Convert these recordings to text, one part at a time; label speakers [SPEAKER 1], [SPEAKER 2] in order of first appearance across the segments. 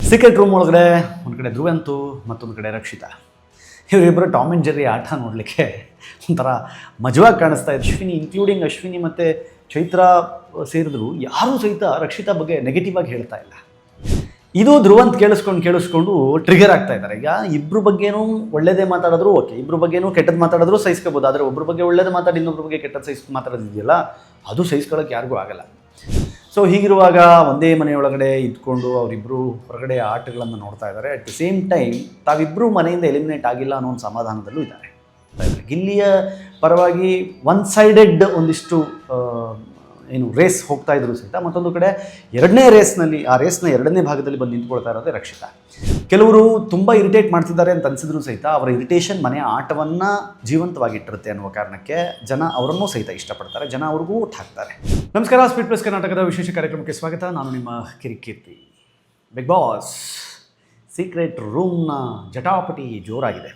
[SPEAKER 1] Secret room ಒಳಗಡೆ ಒಂದು ಕಡೆ ಧ್ರುವಂತು ಮತ್ತೊಂದು ಕಡೆ ರಕ್ಷಿತಾ. ಇವರಿಬ್ಬರು ಟಾಮ್ ಆ್ಯಂಡ್ ಜೆರ್ರಿ ಆಟ ನೋಡಲಿಕ್ಕೆ ಒಂಥರ ಮಜವಾಗಿ ಕಾಣಿಸ್ತಾ ಇದೆ. ಇನ್ಕ್ಲೂಡಿಂಗ್ ಅಶ್ವಿನಿ ಮತ್ತು ಚೈತ್ರ ಸೇರಿದ್ರು ಯಾರೂ ಸಹಿತ ರಕ್ಷಿತಾ ಬಗ್ಗೆ ನೆಗೆಟಿವ್ ಆಗಿ ಹೇಳ್ತಾ ಇಲ್ಲ. ಇದು ಧ್ರುವಂತ್ ಕೇಳಿಸ್ಕೊಂಡು ಟ್ರಿಗರ್ ಆಗ್ತಾ ಇದ್ದಾರೆ. ಈಗ ಇಬ್ಬರ ಬಗ್ಗೆನೂ ಒಳ್ಳೇದೇ ಮಾತಾಡಿದ್ರು ಓಕೆ, ಇಬ್ಬರ ಬಗ್ಗೆನೂ ಕೆಟ್ಟದ್ದು ಮಾತಾಡಿದ್ರು ಸಹಿಸ್ಕೋಬೋದು. ಆದರೆ ಒಬ್ಬರ ಬಗ್ಗೆ ಒಳ್ಳೇದು ಮಾತಾಡಿ ಇನ್ನೊಬ್ಬರ ಬಗ್ಗೆ ಕೆಟ್ಟದ್ದು ಮಾತಾಡೋದಿದೆಯಲ್ಲ, ಅದು ಸಹಿಸ್ಕೊಳ್ಳೋಕೆ ಯಾರಿಗೂ ಆಗಲ್ಲ. ಸೊ ಹೀಗಿರುವಾಗ ಒಂದೇ ಮನೆಯೊಳಗಡೆ ಇದ್ಕೊಂಡು ಅವರಿಬ್ಬರು ಹೊರಗಡೆ ಆಟಗಳನ್ನು ನೋಡ್ತಾ ಇದ್ದಾರೆ. ಅಟ್ ದಿ ಸೇಮ್ ಟೈಮ್ ತಾವಿಬ್ಬರು ಮನೆಯಿಂದ ಎಲಿಮಿನೇಟ್ ಆಗಿಲ್ಲ ಅನ್ನೋ ಒಂದು ಸಮಾಧಾನದಲ್ಲೂ ಇದ್ದಾರೆ. ಗಿಲ್ಲಿಯ ಪರವಾಗಿ ಒನ್ ಸೈಡೆಡ್ ಒಂದಿಷ್ಟು ರೇಸ್ ಹೋಗ್ತಾ ಇದ್ರು ಸಹಿತ ಮತ್ತೊಂದು ಕಡೆ ಎರಡನೇ ರೇಸ್ನಲ್ಲಿ, ಆ ರೇಸ್ನ ಎರಡನೇ ಭಾಗದಲ್ಲಿ ಬಂದು ನಿಂತ್ಕೊಳ್ತಾ ಇರೋದೇ ರಕ್ಷಿತಾ. ಕೆಲವರು ತುಂಬ ಇರಿಟೇಟ್ ಮಾಡ್ತಿದ್ದಾರೆ ಅಂತ ಅನಿಸಿದ್ರು ಸಹಿತ ಅವರ ಇರಿಟೇಷನ್ ಮನೆಯ ಆಟವನ್ನು ಜೀವಂತವಾಗಿಟ್ಟಿರುತ್ತೆ ಅನ್ನುವ ಕಾರಣಕ್ಕೆ ಜನ ಅವರನ್ನೂ ಸಹಿತ ಇಷ್ಟಪಡ್ತಾರೆ, ಜನ ಅವ್ರಿಗೂ ಓಟ್ ಹಾಕ್ತಾರೆ. ನಮಸ್ಕಾರ, ಸ್ಪೀಡ್ ಪ್ಲಸ್ ಕರ್ನಾಟಕದ ವಿಶೇಷ ಕಾರ್ಯಕ್ರಮಕ್ಕೆ ಸ್ವಾಗತ. ನಾನು ನಿಮ್ಮ ಕಿರಿಕೀರ್ತಿ. ಬಿಗ್ ಬಾಸ್ ಸೀಕ್ರೆಟ್ ರೂಮ್ನ ಜಟಾಪಟಿ ಜೋರಾಗಿದೆ.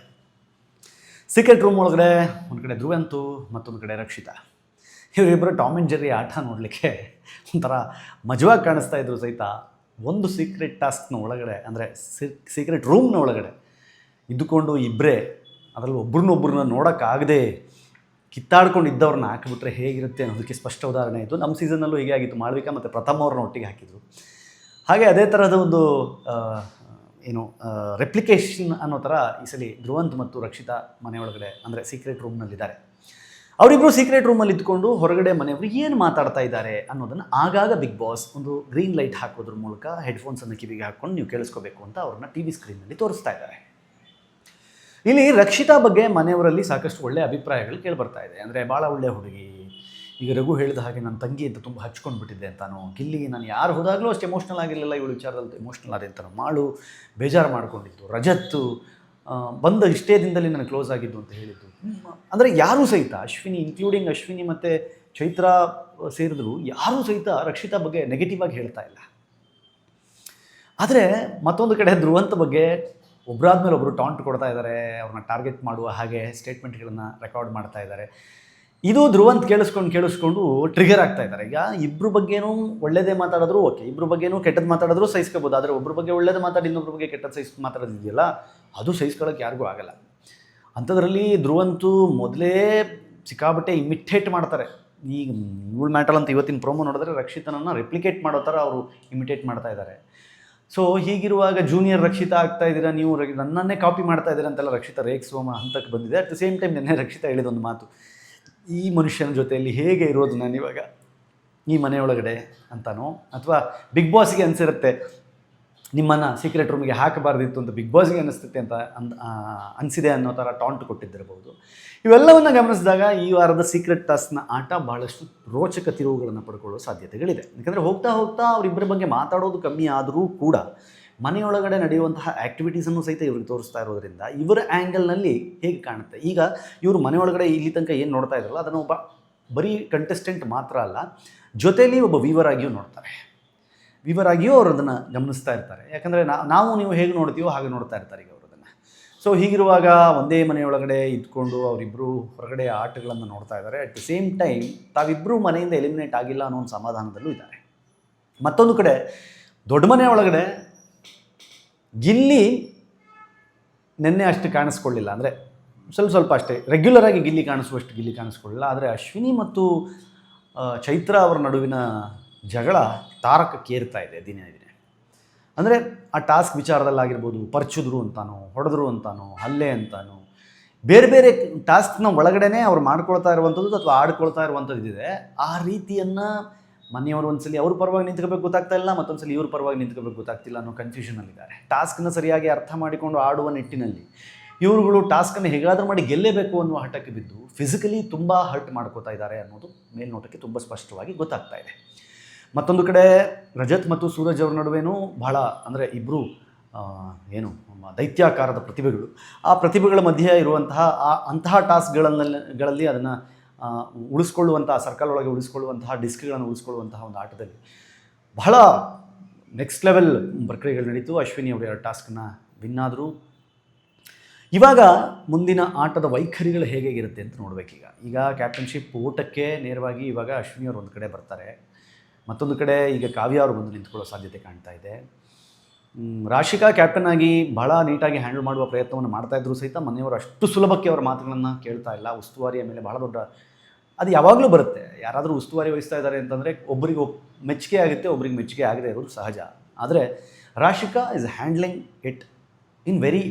[SPEAKER 1] ಸೀಕ್ರೆಟ್ ರೂಮ್ ಒಳಗಡೆ ಒಂದು ಕಡೆ ಧ್ರುವಂತು ಮತ್ತೊಂದು ಕಡೆ ರಕ್ಷಿತಾ. ಇವರಿಬ್ಬರು ಟಾಮ್ ಆ್ಯಂಡ್ ಜೆರ್ರಿ ಆಟ ನೋಡಲಿಕ್ಕೆ ಒಂಥರ ಮಜವಾಗಿ ಕಾಣಿಸ್ತಾ ಇದ್ರು ಸಹಿತ ಒಂದು ಸೀಕ್ರೆಟ್ ಟಾಸ್ಕ್ನ ಒಳಗಡೆ, ಅಂದರೆ ಸೀಕ್ರೆಟ್ ರೂಮ್ನ ಒಳಗಡೆ ಇದ್ದುಕೊಂಡು ಇಬ್ಬರೇ ಅದರಲ್ಲಿ ಒಬ್ರನ್ನೊಬ್ಬರನ್ನ ನೋಡೋಕ್ಕಾಗದೆ ಕಿತ್ತಾಡ್ಕೊಂಡು ಇದ್ದವ್ರನ್ನ ಹಾಕಿಬಿಟ್ರೆ ಹೇಗಿರುತ್ತೆ ಅನ್ನೋದಕ್ಕೆ ಸ್ಪಷ್ಟ ಉದಾಹರಣೆ ಇತ್ತು. ನಮ್ಮ ಸೀಸನ್ನಲ್ಲೂ ಹೀಗೆ ಆಗಿತ್ತು. ಮಾಳ್ವಿಕಾ ಮತ್ತು ಪ್ರಥಮ್ ಅವ್ರನ್ನ ಒಟ್ಟಿಗೆ ಹಾಕಿದರು. ಹಾಗೆ ಅದೇ ಥರದ ಒಂದು ರೆಪ್ಲಿಕೇಶನ್ ಅನ್ನೋ ಥರ ಈ ಸಲ ಧ್ರುವಂತ್ ಮತ್ತು ರಕ್ಷಿತಾ ಮನೆಯೊಳಗಡೆ, ಅಂದರೆ ಸೀಕ್ರೆಟ್ ರೂಮ್ನಲ್ಲಿದ್ದಾರೆ. ಅವರಿಬ್ಬರು ಸೀಕ್ರೆಟ್ ರೂಮಲ್ಲಿ ಇದ್ಕೊಂಡು ಹೊರಗಡೆ ಮನೆಯವರು ಏನು ಮಾತಾಡ್ತಾ ಇದ್ದಾರೆ ಅನ್ನೋದನ್ನು ಆಗಾಗ ಬಿಗ್ ಬಾಸ್ ಒಂದು ಗ್ರೀನ್ ಲೈಟ್ ಹಾಕೋದ್ರ ಮೂಲಕ ಹೆಡ್ಫೋನ್ಸನ್ನು ಕಿವಿಗೆ ಹಾಕ್ಕೊಂಡು ನೀವು ಕೇಳಿಸ್ಕೋಬೇಕು ಅಂತ ಅವ್ರನ್ನ ಟಿ ವಿ ಸ್ಕ್ರೀನ್ನಲ್ಲಿ ತೋರಿಸ್ತಾ ಇದ್ದಾರೆ. ಇಲ್ಲಿ ರಕ್ಷಿತಾ ಬಗ್ಗೆ ಮನೆಯವರಲ್ಲಿ ಸಾಕಷ್ಟು ಒಳ್ಳೆಯ ಅಭಿಪ್ರಾಯಗಳು ಕೇಳಿಬರ್ತಾ ಇದೆ. ಅಂದರೆ ಭಾಳ ಒಳ್ಳೆಯ ಹುಡುಗಿ, ಈಗ ರಘು ಹೇಳಿದ ಹಾಗೆ ನನ್ನ ತಂಗಿ ಅಂತ ತುಂಬ ಹಚ್ಕೊಂಡು ಬಿಟ್ಟಿದ್ದೆ ಅಂತಾನು, ಗಿಲ್ಲಿಗೆ ನಾನು ಯಾರು ಹೋದಾಗಲೂ ಅಷ್ಟು ಎಮೋಷ್ನಲ್ ಆಗಿರಲಿಲ್ಲ, ಇವಳು ವಿಚಾರದಲ್ಲಿ ಎಮೋಷ್ನಲ್ ಆದೆ ಅಂತಾನು, ಮಾಳು ಬೇಜಾರು ಮಾಡ್ಕೊಂಡಿತ್ತು, ರಜತ್ತು ಬಂದ ಇಷ್ಟೇ ದಿನದಲ್ಲಿ ನನಗೆ ಕ್ಲೋಸ್ ಆಗಿದ್ದು ಅಂತ ಹೇಳಿದ್ದು. ಅಂದರೆ ಯಾರೂ ಸಹಿತ ಇನ್ಕ್ಲೂಡಿಂಗ್ ಅಶ್ವಿನಿ ಮತ್ತು ಚೈತ್ರ ಸೇರಿದ್ರು ಯಾರೂ ಸಹಿತ ರಕ್ಷಿತಾ ಬಗ್ಗೆ ನೆಗೆಟಿವ್ ಆಗಿ ಹೇಳ್ತಾ ಇಲ್ಲ. ಆದರೆ ಮತ್ತೊಂದು ಕಡೆ ಧ್ರುವಂತ ಬಗ್ಗೆ ಒಬ್ಬರಾದ್ಮೇಲೆ ಒಬ್ಬರು ಟಾಂಟ್ ಕೊಡ್ತಾ ಇದ್ದಾರೆ, ಅವ್ರನ್ನ ಟಾರ್ಗೆಟ್ ಮಾಡುವ ಹಾಗೆ ಸ್ಟೇಟ್ಮೆಂಟ್ಗಳನ್ನು ರೆಕಾರ್ಡ್ ಮಾಡ್ತಾ ಇದ್ದಾರೆ. ಇದು ಧ್ರುವಂತ್ ಕೇಳಿಸ್ಕೊಂಡು ಟ್ರಿಗರ್ ಆಗ್ತಾ ಇದ್ದಾರೆ. ಈಗ ಇಬ್ಬರ ಬಗ್ಗೆನೂ ಒಳ್ಳೇದೇ ಮಾತಾಡಿದ್ರು ಓಕೆ, ಇಬ್ಬರ ಬಗ್ಗೆನೂ ಕೆಟ್ಟದ್ದು ಮಾತಾಡಿದ್ರು ಸಹಿಸ್ಕೋಬೋದು. ಆದರೆ ಒಬ್ಬರ ಬಗ್ಗೆ ಒಳ್ಳೇದು ಮಾತಾಡಿ ಇನ್ನೊಬ್ಬರ ಬಗ್ಗೆ ಕೆಟ್ಟದ್ದು ಮಾತಾಡೋದಿದೆಯಲ್ಲ, ಅದು ಸಹಿಸ್ಕೊಳ್ಳೋಕೆ ಯಾರಿಗೂ ಆಗಲ್ಲ. ಅಂಥದ್ರಲ್ಲಿ ಧ್ರುವಂತು ಮೊದಲೇ ಸಿಕ್ಕಾಬಟ್ಟೆ ಇಮಿಟೇಟ್ ಮಾಡ್ತಾರೆ. ಈಗ ಇವಳು ಮ್ಯಾಟಲ್ ಅಂತ ಇವತ್ತಿನ ಪ್ರೋಮೋ ನೋಡಿದ್ರೆ ರಕ್ಷಿತನನ್ನು ರೆಪ್ಲಿಕೇಟ್ ಮಾಡೋ ಥರ ಅವರು ಇಮಿಟೇಟ್ ಮಾಡ್ತಾ ಇದ್ದಾರೆ. ಸೊ ಹೀಗಿರುವಾಗ ಜೂನಿಯರ್ ರಕ್ಷಿತಾ ಆಗ್ತಾ ಇದ್ದೀರಾ ನೀವು, ನನ್ನನ್ನೇ ಕಾಪಿ ಮಾಡ್ತಾ ಇದ್ದೀರಾ ಅಂತೆಲ್ಲ ರಕ್ಷಿತಾ ರೇಗಿಸುವ ಹಂತಕ್ಕೆ ಬಂದಿದೆ. ಅಟ್ ದ ಸೇಮ್ ಟೈಮ್ ನಿನ್ನೆ ರಕ್ಷಿತಾ ಹೇಳಿದೊಂದು ಮಾತು, ಈ ಮನುಷ್ಯನ ಜೊತೆಯಲ್ಲಿ ಹೇಗೆ ಇರೋದು ನಾನು ಇವಾಗ ಈ ಮನೆಯೊಳಗಡೆ ಅಂತಾನೋ, ಅಥವಾ ಬಿಗ್ ಬಾಸ್ಗೆ ಅನಿಸಿರುತ್ತೆ ನಿಮ್ಮನ್ನು ಸೀಕ್ರೆಟ್ ರೂಮಿಗೆ ಹಾಕಬಾರ್ದಿತ್ತು ಅಂತ ಬಿಗ್ ಬಾಸ್ಗೆ ಅನ್ನಿಸ್ತೈತೆ ಅಂತ ಅನಿಸಿದೆ ಅನ್ನೋ ಥರ ಟಾಂಟ್ ಕೊಟ್ಟಿದ್ದಿರಬಹುದು. ಇವೆಲ್ಲವನ್ನು ಗಮನಿಸಿದಾಗ ಈ ವಾರದ ಸೀಕ್ರೆಟ್ ಟಾಸ್ಕ್ನ ಆಟ ಭಾಳಷ್ಟು ರೋಚಕ ತಿರುವುಗಳನ್ನು ಪಡ್ಕೊಳ್ಳೋ ಸಾಧ್ಯತೆಗಳಿದೆ. ಯಾಕಂದರೆ ಹೋಗ್ತಾ ಅವರಿಬ್ಬರ ಬಗ್ಗೆ ಮಾತಾಡೋದು ಕಮ್ಮಿ ಆದರೂ ಕೂಡ ಮನೆಯೊಳಗಡೆ ನಡೆಯುವಂತಹ ಆ್ಯಕ್ಟಿವಿಟೀಸನ್ನು ಸಹಿತ ಇವ್ರಿಗೆ ತೋರಿಸ್ತಾ ಇರೋದ್ರಿಂದ ಇವರ ಆ್ಯಂಗಲ್ನಲ್ಲಿ ಹೇಗೆ ಕಾಣುತ್ತೆ. ಈಗ ಇವರು ಮನೆಯೊಳಗಡೆ ಇಲ್ಲಿ ತನಕ ಏನು ನೋಡ್ತಾ ಇದ್ರಲ್ಲ ಅದನ್ನು ಒಬ್ಬ ಬರೀ ಕಂಟೆಸ್ಟೆಂಟ್ ಮಾತ್ರ ಅಲ್ಲ, ಜೊತೆಯಲ್ಲಿ ಒಬ್ಬ ವೀವರ್ ಆಗಿಯೂ ನೋಡ್ತಾರೆ. ವೀವರ್ ಆಗಿಯೂ ಅವರು ಅದನ್ನು ಗಮನಿಸ್ತಾ ಇರ್ತಾರೆ. ಯಾಕಂದರೆ ನಾವು ನೀವು ಹೇಗೆ ನೋಡ್ತೀವೋ ಹಾಗೆ ನೋಡ್ತಾ ಇರ್ತಾರೆ ಈಗ ಅವರು ಅದನ್ನು. ಸೊ ಹೀಗಿರುವಾಗ ಒಂದೇ ಮನೆಯೊಳಗಡೆ ಇದ್ಕೊಂಡು ಅವರಿಬ್ಬರು ಹೊರಗಡೆ ಆಟಗಳನ್ನು ನೋಡ್ತಾ ಇದ್ದಾರೆ. ಅಟ್ ದಿ ಸೇಮ್ ಟೈಮ್ ತಾವಿಬ್ಬರು ಮನೆಯಿಂದ ಎಲಿಮಿನೇಟ್ ಆಗಿಲ್ಲ ಅನ್ನೋ ಒಂದು ಸಮಾಧಾನದಲ್ಲೂ ಇದ್ದಾರೆ. ಮತ್ತೊಂದು ಕಡೆ ದೊಡ್ಡ ಮನೆ ಒಳಗಡೆ ಗಿಲ್ಲಿ ನಿನ್ನೆ ಅಷ್ಟು ಕಾಣಿಸ್ಕೊಳ್ಳಿಲ್ಲ, ಅಂದರೆ ಸ್ವಲ್ಪ ಅಷ್ಟೇ ರೆಗ್ಯುಲರಾಗಿ ಗಿಲ್ಲಿ ಕಾಣಿಸುವಷ್ಟು ಗಿಲ್ಲಿ ಕಾಣಿಸ್ಕೊಳ್ಳಿಲ್ಲ. ಆದರೆ ಅಶ್ವಿನಿ ಮತ್ತು ಚೈತ್ರ ಅವರ ನಡುವಿನ ಜಗಳ ತಾರಕಕ್ಕೇರ್ತಾ ಇದೆ ದಿನೇ. ಅಂದರೆ ಆ ಟಾಸ್ಕ್ ವಿಚಾರದಲ್ಲಾಗಿರ್ಬೋದು, ಪರ್ಚಿದ್ರು ಅಂತಾನೋ, ಹೊಡೆದ್ರು ಅಂತಾನೋ, ಹಲ್ಲೆ ಅಂತಾನೋ, ಬೇರೆ ಬೇರೆ ಟಾಸ್ಕ್ನ ಒಳಗಡೆ ಅವ್ರು ಮಾಡ್ಕೊಳ್ತಾ ಇರುವಂಥದ್ದು ಅಥವಾ ಆಡ್ಕೊಳ್ತಾ ಇರುವಂಥದ್ದು ಇದೆ. ಆ ರೀತಿಯನ್ನು ಮನೆಯವರು ಒಂದ್ಸಲಿ ಅವ್ರ ಪರವಾಗಿ ನಿಂತ್ಕೋಬೇಕು ಗೊತ್ತಾಗ್ತಾ ಇಲ್ಲ, ಮತ್ತೊಂದ್ಸಲಿ ಇವ್ರ ಪರವಾಗಿ ನಿಂತ್ಕೋಬೇಕು ಗೊತ್ತಾಗ್ತಿಲ್ಲ ಅನ್ನೋ ಕನ್ಫ್ಯೂಷನಲ್ಲಿದ್ದಾರೆ. ಟಾಸ್ಕನ್ನು ಸರಿಯಾಗಿ ಅರ್ಥ ಮಾಡಿಕೊಂಡು ಆಡುವ ನಿಟ್ಟಿನಲ್ಲಿ ಇವರುಗಳು ಟಾಸ್ಕನ್ನು ಹೇಗಾದರೂ ಮಾಡಿ ಗೆಲ್ಲೇಬೇಕು ಅನ್ನುವ ಹಠಕ್ಕೆ ಬಿದ್ದು ಫಿಸಿಕಲಿ ತುಂಬ ಹರ್ಟ್ ಮಾಡ್ಕೋತಾ ಇದ್ದಾರೆ ಅನ್ನೋದು ಮೇಲ್ನೋಟಕ್ಕೆ ತುಂಬ ಸ್ಪಷ್ಟವಾಗಿ ಗೊತ್ತಾಗ್ತಾ ಇದೆ. ಮತ್ತೊಂದು ಕಡೆ ರಜತ್ ಮತ್ತು ಸೂರಜ್ ಅವ್ರ ನಡುವೆನೂ ಬಹಳ, ಅಂದರೆ ಇಬ್ಬರು ದೈತ್ಯಾಕಾರದ ಪ್ರತಿಭೆಗಳು. ಆ ಪ್ರತಿಭೆಗಳ ಮಧ್ಯೆ ಇರುವಂತಹ ಅಂತಹ ಟಾಸ್ಕ್ಗಳಲ್ಲಿ ಅದನ್ನು ಉಳಿಸ್ಕೊಳ್ಳುವಂತಹ, ಸರ್ಕಲ್ ಒಳಗೆ ಉಳಿಸ್ಕೊಳ್ಳುವಂತಹ, ಡಿಸ್ಕ್ಗಳನ್ನು ಉಳಿಸ್ಕೊಳ್ಳುವಂತಹ ಒಂದು ಆಟದಲ್ಲಿ ಬಹಳ ನೆಕ್ಸ್ಟ್ ಲೆವೆಲ್ ಪ್ರಕ್ರಿಯೆಗಳು ನಡೀತು. ಅಶ್ವಿನಿ ಅವರು 2 ಟಾಸ್ಕನ್ನು ವಿನ್ ಆದರು. ಇವಾಗ ಮುಂದಿನ ಆಟದ ವೈಖರಿಗಳು ಹೇಗಿರುತ್ತೆ ಅಂತ ನೋಡಬೇಕೀಗ. ಈಗ ಕ್ಯಾಪ್ಟನ್ಶಿಪ್ ಓಟಕ್ಕೆ ನೇರವಾಗಿ ಇವಾಗ ಅಶ್ವಿನಿ ಅವರು ಒಂದು ಕಡೆ ಬರ್ತಾರೆ, ಮತ್ತೊಂದು ಕಡೆ ಈಗ ಕಾವ್ಯ ಅವರು ಬಂದು ನಿಂತ್ಕೊಳ್ಳೋ ಸಾಧ್ಯತೆ ಕಾಣ್ತಾ ಇದೆ. ರಾಶಿಕಾ ಕ್ಯಾಪ್ಟನ್ ಆಗಿ ಬಹಳ ನೀಟಾಗಿ ಹ್ಯಾಂಡಲ್ ಮಾಡುವ ಪ್ರಯತ್ನವನ್ನು ಮಾಡ್ತಾ ಇದ್ರು ಸಹಿತ ಮನೆಯವರು ಅಷ್ಟು ಸುಲಭಕ್ಕೆ ಅವರ ಮಾತುಗಳನ್ನು ಕೇಳ್ತಾ ಇಲ್ಲ. ಉಸ್ತುವಾರಿಯ ಮೇಲೆ ಬಹಳ ದೊಡ್ಡ ಅದು ಯಾವಾಗಲೂ ಬರುತ್ತೆ. ಯಾರಾದರೂ ಉಸ್ತುವಾರಿ ವಹಿಸ್ತಾ ಇದ್ದಾರೆ ಅಂತಂದರೆ ಒಬ್ಬರಿಗೆ ಮೆಚ್ಚುಗೆ ಆಗುತ್ತೆ, ಒಬ್ರಿಗೆ ಮೆಚ್ಚುಗೆ ಆಗದೆ ಇರೋದು ಸಹಜ. ಆದರೆ Rashika is handling it in very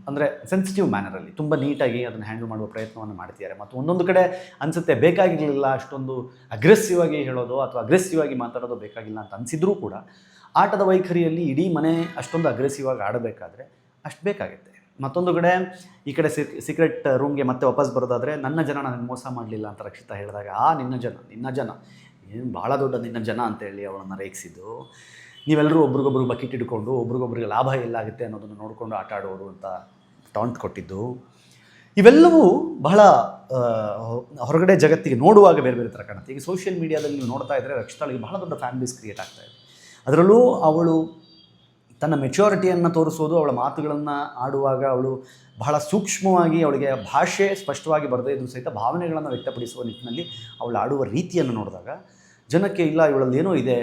[SPEAKER 1] ಅಂದರೆ ಸೆನ್ಸಿಟಿವ್ ಮ್ಯಾನರಲ್ಲಿ ತುಂಬ ನೀಟಾಗಿ ಅದನ್ನು ಹ್ಯಾಂಡಲ್ ಮಾಡುವ ಪ್ರಯತ್ನವನ್ನು ಮಾಡ್ತಿದ್ದಾರೆ. ಮತ್ತು ಒಂದೊಂದು ಕಡೆ ಅನಿಸುತ್ತೆ ಬೇಕಾಗಿರಲಿಲ್ಲ ಅಷ್ಟೊಂದು ಅಗ್ರೆಸಿವ್ ಆಗಿ ಹೇಳೋದು ಅಥವಾ ಅಗ್ರೆಸಿವ್ ಆಗಿ ಮಾತಾಡೋದು ಬೇಕಾಗಿಲ್ಲ ಅಂತ ಅನಿಸಿದ್ರೂ ಕೂಡ ಆಟದ ವೈಖರಿಯಲ್ಲಿ ಇಡೀ ಮನೆ ಅಷ್ಟೊಂದು ಅಗ್ರೆಸಿವ್ ಆಗಿ ಆಡಬೇಕಾದ್ರೆ ಅಷ್ಟು ಬೇಕಾಗುತ್ತೆ. ಮತ್ತೊಂದು ಕಡೆ ಈ ಕಡೆ ಸೀಕ್ರೆಟ್ ರೂಮ್ಗೆ ಮತ್ತೆ ವಾಪಸ್ ಬರೋದಾದರೆ ನನ್ನ ಜನ ನನಗೆ ಮೋಸ ಮಾಡಲಿಲ್ಲ ಅಂತ ರಕ್ಷಿತಾ ಹೇಳಿದಾಗ ನಿನ್ನ ಜನ ಏನು ಭಾಳ ದೊಡ್ಡ ನಿನ್ನ ಜನ ಅಂತೇಳಿ ಅವಳನ್ನು ರೇಗಿಸಿದ್ದು. ನೀವೆಲ್ಲರೂ ಒಬ್ರಿಗೊಬ್ರು ಬಕೆಟ್ ಹಿಡ್ಕೊಂಡು ಒಬ್ರಿಗೊಬ್ರಿಗೆ ಲಾಭ ಎಲ್ಲಾಗುತ್ತೆ ಅನ್ನೋದನ್ನು ನೋಡಿಕೊಂಡು ಆಟ ಆಡೋರು ಅಂತ ಟಾಂಟ್ ಕೊಟ್ಟಿದ್ದು. ಇವೆಲ್ಲವೂ ಬಹಳ ಹೊರಗಡೆ ಜಗತ್ತಿಗೆ ನೋಡುವಾಗ ಬೇರೆ ಬೇರೆ ಥರ ಕಾಣುತ್ತೆ. ಈಗ ಸೋಷಿಯಲ್ ಮೀಡಿಯಾದಲ್ಲಿ ನೀವು ನೋಡ್ತಾ ಇದ್ದರೆ ರಕ್ಷಿತಾಳಿಗೆ ಬಹಳ ದೊಡ್ಡ ಫ್ಯಾನ್ ಬೇಸ್ ಕ್ರಿಯೇಟ್ ಆಗ್ತಾ ಇದೆ. ಅದರಲ್ಲೂ ಅವಳು ತನ್ನ ಮೆಚ್ಯೂರಿಟಿಯನ್ನು ತೋರಿಸೋದು, ಅವಳ ಮಾತುಗಳನ್ನು ಆಡುವಾಗ ಅವಳು ಬಹಳ ಸೂಕ್ಷ್ಮವಾಗಿ, ಅವಳಿಗೆ ಭಾಷೆ ಸ್ಪಷ್ಟವಾಗಿ ಬರದೇ ಇದ್ರೂ ಸಹಿತ ಭಾವನೆಗಳನ್ನು ವ್ಯಕ್ತಪಡಿಸುವ ನಿಟ್ಟಿನಲ್ಲಿ ಅವಳು ಆಡುವ ರೀತಿಯನ್ನು ನೋಡಿದಾಗ ಜನಕ್ಕೆ ಇಲ್ಲ ಇವಳಲ್ಲಿ ಏನೋ ಇದೆ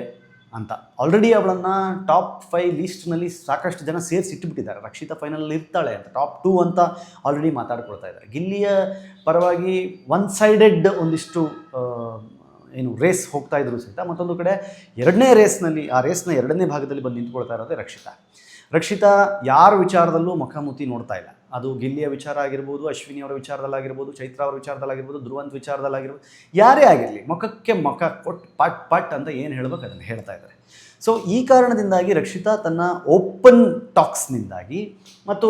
[SPEAKER 1] ಅಂತ. ಆಲ್ರೆಡಿ ಅವಳನ್ನು ಟಾಪ್ 5 ಲೀಸ್ಟ್ನಲ್ಲಿ ಸಾಕಷ್ಟು ಜನ ಸೇರಿಸಿಟ್ಟುಬಿಟ್ಟಿದ್ದಾರೆ. ರಕ್ಷಿತಾ ಫೈನಲಲ್ಲಿ ಇರ್ತಾಳೆ ಅಂತ, ಟಾಪ್ 2 ಅಂತ ಆಲ್ರೆಡಿ ಮಾತಾಡ್ಕೊಳ್ತಾ ಇದ್ದಾರೆ. ಗಿಲ್ಲಿಯ ಪರವಾಗಿ ಒನ್ ಸೈಡೆಡ್ ಒಂದಿಷ್ಟು ಏನು ರೇಸ್ ಹೋಗ್ತಾ ಇದ್ರು ಸಹಿತ ಮತ್ತೊಂದು ಕಡೆ ಎರಡನೇ ರೇಸ್ನಲ್ಲಿ, ಆ ರೇಸ್ನ ಎರಡನೇ ಭಾಗದಲ್ಲಿ ಬಂದು ನಿಂತ್ಕೊಳ್ತಾ ಇರೋದೇ ರಕ್ಷಿತಾ ಯಾರ ವಿಚಾರದಲ್ಲೂ ಮುಖಾಮುಖಿ ನೋಡ್ತಾ ಇಲ್ಲ. ಅದು ಗಿಲ್ಲಿಯ ವಿಚಾರ ಆಗಿರ್ಬೋದು, ಅಶ್ವಿನಿ ಅವರ ವಿಚಾರದಲ್ಲಾಗಿರ್ಬೋದು, ಚೈತ್ರ ಅವರ ವಿಚಾರದಲ್ಲಾಗಿರ್ಬೋದು, ಧ್ರುವಂತ್ ವಿಚಾರದಲ್ಲಾಗಿರ್ಬೋದು, ಯಾರೇ ಆಗಿರಲಿ ಮುಖಕ್ಕೆ ಮುಖ ಕೊಟ್ಟು ಪಟ್ ಅಂತ ಏನು ಹೇಳಬೇಕು ಅದನ್ನು ಹೇಳ್ತಾ ಇದ್ದಾರೆ. ಸೊ ಈ ಕಾರಣದಿಂದಾಗಿ ರಕ್ಷಿತಾ ತನ್ನ ಓಪನ್ ಟಾಕ್ಸ್ನಿಂದಾಗಿ ಮತ್ತು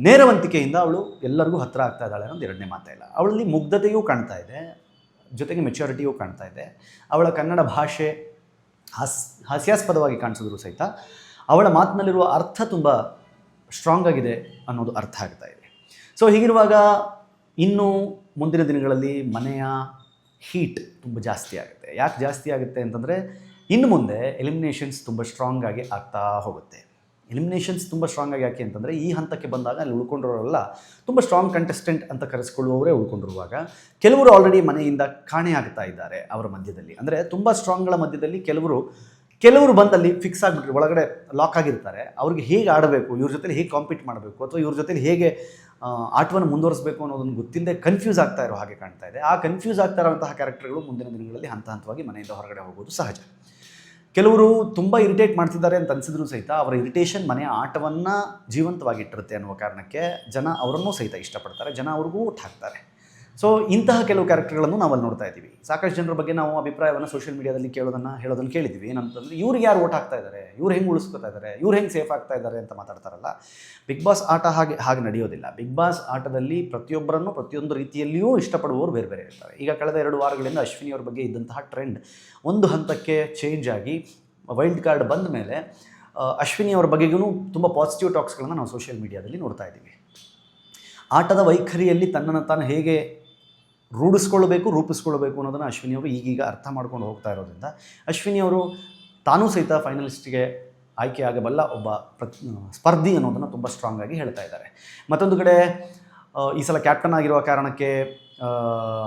[SPEAKER 1] ನೇರವಂತಿಕೆಯಿಂದ ಅವಳು ಎಲ್ಲರಿಗೂ ಹತ್ತಿರ ಆಗ್ತಾ ಇದ್ದಾಳೆ ಅನ್ನೋದು ಎರಡನೇ ಮಾತೇ ಇಲ್ಲ. ಅವಳಲ್ಲಿ ಮುಗ್ಧತೆಯೂ ಕಾಣ್ತಾ ಇದೆ, ಜೊತೆಗೆ ಮೆಚ್ಯೂರಿಟಿಯೂ ಕಾಣ್ತಾ ಇದೆ. ಅವಳ ಕನ್ನಡ ಭಾಷೆ ಹಾಸ್ಯಾಸ್ಪದವಾಗಿ ಕಾಣಿಸಿದ್ರು ಸಹಿತ ಅವಳ ಮಾತಿನಲ್ಲಿರುವ ಅರ್ಥ ತುಂಬ ಸ್ಟ್ರಾಂಗ್ ಆಗಿದೆ ಅನ್ನೋದು ಅರ್ಥ ಆಗ್ತಾ ಇದೆ. ಸೊ ಹೀಗಿರುವಾಗ ಇನ್ನು ಮುಂದಿನ ದಿನಗಳಲ್ಲಿ ಮನೆಯ ಹೀಟ್ ತುಂಬ ಜಾಸ್ತಿ ಆಗುತ್ತೆ. ಯಾಕೆ ಜಾಸ್ತಿ ಆಗುತ್ತೆ ಅಂತಂದರೆ ಇನ್ನು ಮುಂದೆ ಎಲಿಮಿನೇಷನ್ಸ್ ತುಂಬ ಸ್ಟ್ರಾಂಗ್ ಆಗಿ ಆಗ್ತಾ ಹೋಗುತ್ತೆ. ಎಲಿಮಿನೇಷನ್ಸ್ ತುಂಬ ಸ್ಟ್ರಾಂಗ್ ಆಗಿ ಯಾಕೆ ಅಂತಂದರೆ ಈ ಹಂತಕ್ಕೆ ಬಂದಾಗ ಅಲ್ಲಿ ಉಳ್ಕೊಂಡಿರೋರೆಲ್ಲ ತುಂಬ ಸ್ಟ್ರಾಂಗ್ ಕಂಟೆಸ್ಟೆಂಟ್ ಅಂತ ಕರೆಸ್ಕೊಳ್ಳುವವರೇ ಉಳ್ಕೊಂಡಿರುವಾಗ ಕೆಲವರು ಆಲ್ರೆಡಿ ಮನೆಯಿಂದ ಕಾಣೆ ಆಗ್ತಾ ಇದ್ದಾರೆ ಅವರ ಮಧ್ಯದಲ್ಲಿ. ಅಂದರೆ ತುಂಬ ಸ್ಟ್ರಾಂಗ್ಗಳ ಮಧ್ಯದಲ್ಲಿ ಕೆಲವರು ಬಂದಲ್ಲಿ ಫಿಕ್ಸ್ ಆಗಿಬಿಟ್ರೆ ಒಳಗಡೆ ಲಾಕ್ ಆಗಿರ್ತಾರೆ. ಅವ್ರಿಗೆ ಹೇಗೆ ಆಡಬೇಕು, ಇವ್ರ ಜೊತೆಲಿ ಹೇಗೆ ಕಾಂಪೀಟ್ ಮಾಡಬೇಕು ಅಥವಾ ಇವ್ರ ಜೊತೆಲಿ ಹೇಗೆ ಆಟವನ್ನು ಮುಂದುವರಿಸಬೇಕು ಅನ್ನೋದನ್ನು ಗೊತ್ತಿಲ್ಲದೆ ಕನ್ಫ್ಯೂಸ್ ಆಗ್ತಾ ಇರೋ ಹಾಗೆ ಕಾಣ್ತಾ ಇದೆ. ಆ ಕನ್ಫ್ಯೂಸ್ ಆಗ್ತಾ ಇರೋಂತಹ ಕ್ಯಾರೆಕ್ಟರ್ಗಳು ಮುಂದಿನ ದಿನಗಳಲ್ಲಿ ಹಂತವಾಗಿ ಮನೆಯಿಂದ ಹೊರಗಡೆ ಹೋಗೋದು ಸಹಜ. ಕೆಲವರು ತುಂಬ ಇರಿಟೇಟ್ ಮಾಡ್ತಿದ್ದಾರೆ ಅಂತ ಅನಿಸಿದ್ರು ಸಹಿತ ಅವರ ಇರಿಟೇಷನ್ ಮನೆಯ ಆಟವನ್ನು ಜೀವಂತವಾಗಿಟ್ಟಿರುತ್ತೆ ಅನ್ನುವ ಕಾರಣಕ್ಕೆ ಜನ ಅವರನ್ನೂ ಸಹಿತ ಇಷ್ಟಪಡ್ತಾರೆ, ಜನ ಅವ್ರಿಗೂ ಓಟ್ ಹಾಕ್ತಾರೆ. ಸೊ ಇಂತಹ ಕೆಲವು ಕ್ಯಾರೆಕ್ಟರ್ಗಳನ್ನು ನಾವಲ್ಲಿ ನೋಡ್ತಾ ಇದ್ದೀವಿ. ಸಾಕಷ್ಟು ಜನರ ಬಗ್ಗೆ ನಾವು ಅಭಿಪ್ರಾಯವನ್ನು ಸೋಷಿಯಲ್ ಮೀಡಿಯಾದಲ್ಲಿ ಹೇಳೋದನ್ನು ಕೇಳಿದ್ದೀವಿ. ಏನಂತಂದರೆ ಇವ್ರಿಗೆ ಯಾರು ಓಟ್ ಹಾಕ್ತಾ ಇದ್ದಾರೆ, ಇವ್ರು ಹೆಂಗೆ ಉಳಿಸ್ಕೊತಾ ಇದ್ದಾರೆ, ಇವ್ರು ಹೆಂಗೆ ಸೇಫ್ ಆಗ್ತಾ ಇದ್ದಾರೆ ಅಂತ ಮಾತಾಡ್ತಾರಲ್ಲ. ಬಿಗ್ ಬಾಸ್ ಆಟ ಹಾಗೆ ನಡೆಯೋದಿಲ್ಲ. ಬಿಗ್ ಬಾಸ್ ಆಟದಲ್ಲಿ ಪ್ರತಿಯೊಬ್ಬರನ್ನು ಪ್ರತಿಯೊಂದು ರೀತಿಯಲ್ಲಿಯೂ ಇಷ್ಟಪಡುವವರು ಬೇರೆ ಬೇರೆ ಇರ್ತಾರೆ. ಈಗ ಕಳೆದ 2 ವಾರಗಳಿಂದ ಅಶ್ವಿನಿ ಅವ್ರ ಬಗ್ಗೆ ಇದ್ದಂತಹ ಟ್ರೆಂಡ್ ಒಂದು ಹಂತಕ್ಕೆ ಚೇಂಜ್ ಆಗಿ ವೈಲ್ಡ್ ಕಾರ್ಡ್ ಬಂದ ಮೇಲೆ ಅಶ್ವಿನಿ ಅವರ ಬಗ್ಗೆಗೂ ತುಂಬ ಪಾಸಿಟಿವ್ ಟಾಕ್ಸ್ಗಳನ್ನು ನಾವು ಸೋಷಿಯಲ್ ಮೀಡಿಯಾದಲ್ಲಿ ನೋಡ್ತಾ ಇದ್ದೀವಿ. ಆಟದ ವೈಖರಿಯಲ್ಲಿ ತನ್ನನ್ನು ತಾನು ಹೇಗೆ ರೂಪಿಸ್ಕೊಳ್ಬೇಕು ಅನ್ನೋದನ್ನು ಅಶ್ವಿನಿ ಅವರು ಈಗೀಗ ಅರ್ಥ ಮಾಡ್ಕೊಂಡು ಹೋಗ್ತಾ ಇರೋದ್ರಿಂದ ಅಶ್ವಿನಿ ಅವರು ತಾನೂ ಸಹಿತ ಫೈನಲಿಸ್ಟ್ಗೆ ಆಯ್ಕೆಯಾಗಬಲ್ಲ ಒಬ್ಬ ಸ್ಪರ್ಧಿ ಅನ್ನೋದನ್ನು ತುಂಬ ಸ್ಟ್ರಾಂಗ್ ಆಗಿ ಹೇಳ್ತಾ ಇದ್ದಾರೆ. ಮತ್ತೊಂದು ಕಡೆ ಈ ಸಲ ಕ್ಯಾಪ್ಟನ್ ಆಗಿರುವ ಕಾರಣಕ್ಕೆ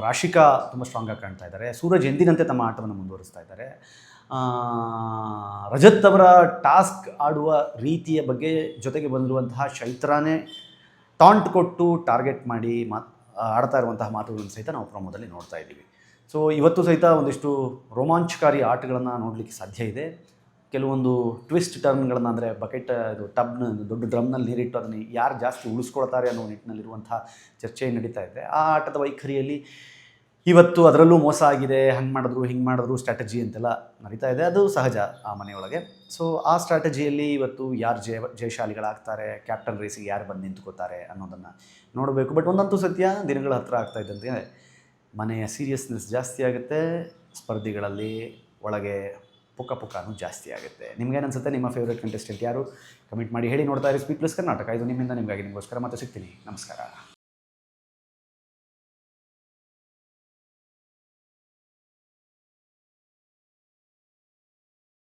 [SPEAKER 1] ರಾಶಿಕಾ ತುಂಬ ಸ್ಟ್ರಾಂಗ್ ಆಗಿ ಕಾಣ್ತಾ ಇದ್ದಾರೆ. ಸೂರಜ್ ಎಂದಿನಂತೆ ತಮ್ಮ ಆಟವನ್ನು ಮುಂದುವರಿಸ್ತಾ ಇದ್ದಾರೆ. ರಜತ್ ಅವರ ಟಾಸ್ಕ್ ಆಡುವ ರೀತಿಯ ಬಗ್ಗೆ ಜೊತೆಗೆ ಬಂದಿರುವಂತಹ ಚೈತ್ರಾನೇ ಟಾಂಟ್ ಕೊಟ್ಟು ಟಾರ್ಗೆಟ್ ಮಾಡಿ ಆಡ್ತಾ ಇರುವಂತಹ ಮಾತುಗಳನ್ನು ಸಹಿತ ನಾವು ಪ್ರಮೋದಲ್ಲಿ ನೋಡ್ತಾ ಇದ್ದೀವಿ. ಸೊ ಇವತ್ತು ಸಹಿತ ಒಂದಿಷ್ಟು ರೋಮಾಂಚಕಾರಿ ಆಟಗಳನ್ನು ನೋಡಲಿಕ್ಕೆ ಸಾಧ್ಯ ಇದೆ. ಕೆಲವೊಂದು ಟ್ವಿಸ್ಟ್ ಟರ್ನ್ಗಳನ್ನು, ಅಂದರೆ ಬಕೆಟ್ ಇದು ದೊಡ್ಡ ಡ್ರಮ್ನಲ್ಲಿ ನೀರಿಟ್ಟು ಅದನ್ನು ಯಾರು ಜಾಸ್ತಿ ಉಳಿಸ್ಕೊಳ್ತಾರೆ ಅನ್ನೋ ನಿಟ್ಟಿನಲ್ಲಿರುವಂಥ ಚರ್ಚೆ ನಡೀತಾ ಇದೆ. ಆ ಆಟದ ವೈಖರಿಯಲ್ಲಿ ಇವತ್ತು ಅದರಲ್ಲೂ ಮೋಸ ಆಗಿದೆ, ಹಿಂಗೆ ಮಾಡಿದ್ರು ಸ್ಟ್ರಾಟಜಿ ಅಂತೆಲ್ಲ ನಡೀತಾ ಇದೆ. ಅದು ಸಹಜ ಆ ಮನೆಯೊಳಗೆ. ಸೊ ಆ ಸ್ಟ್ರಾಟಜಿಯಲ್ಲಿ ಇವತ್ತು ಯಾರು ಜಯಶಾಲಿಗಳಾಗ್ತಾರೆ, ಕ್ಯಾಪ್ಟನ್ ರೇಸಿಗೆ ಯಾರು ಬಂದು ನಿಂತ್ಕೋತಾರೆ ಅನ್ನೋದನ್ನು ನೋಡಬೇಕು. ಬಟ್ ಒಂದಂತೂ ಸತ್ಯ, ದಿನಗಳ ಹತ್ತಿರ ಆಗ್ತಾ ಇದ್ದಂತೆ ಮನೆಯ ಸೀರಿಯಸ್ನೆಸ್ ಜಾಸ್ತಿ ಆಗುತ್ತೆ, ಸ್ಪರ್ಧಿಗಳಲ್ಲಿ ಒಳಗೆ ಪುಕ್ಕನೂ ಜಾಸ್ತಿ ಆಗುತ್ತೆ. ನಿಮ್ಗೇನು ಅನ್ಸುತ್ತೆ? ನಿಮ್ಮ ಫೇವ್ರೇಟ್ ಕಂಟೆಸ್ಟೆಂಟ್ ಯಾರು? ಕಮೆಂಟ್ ಮಾಡಿ ಹೇಳಿ. ನೋಡ್ತಾ ಇರಿ ಸ್ಪೀಕ್ ಪ್ಲಸ್ ಕರ್ನಾಟಕ. ಇದು ನಿಮ್ಮಿಂದ ನಿಮಗಾಗಿ, ನಿಮಗೋಸ್ಕರ ಮತ್ತೆ ಸಿಗ್ತೀನಿ. ನಮಸ್ಕಾರ.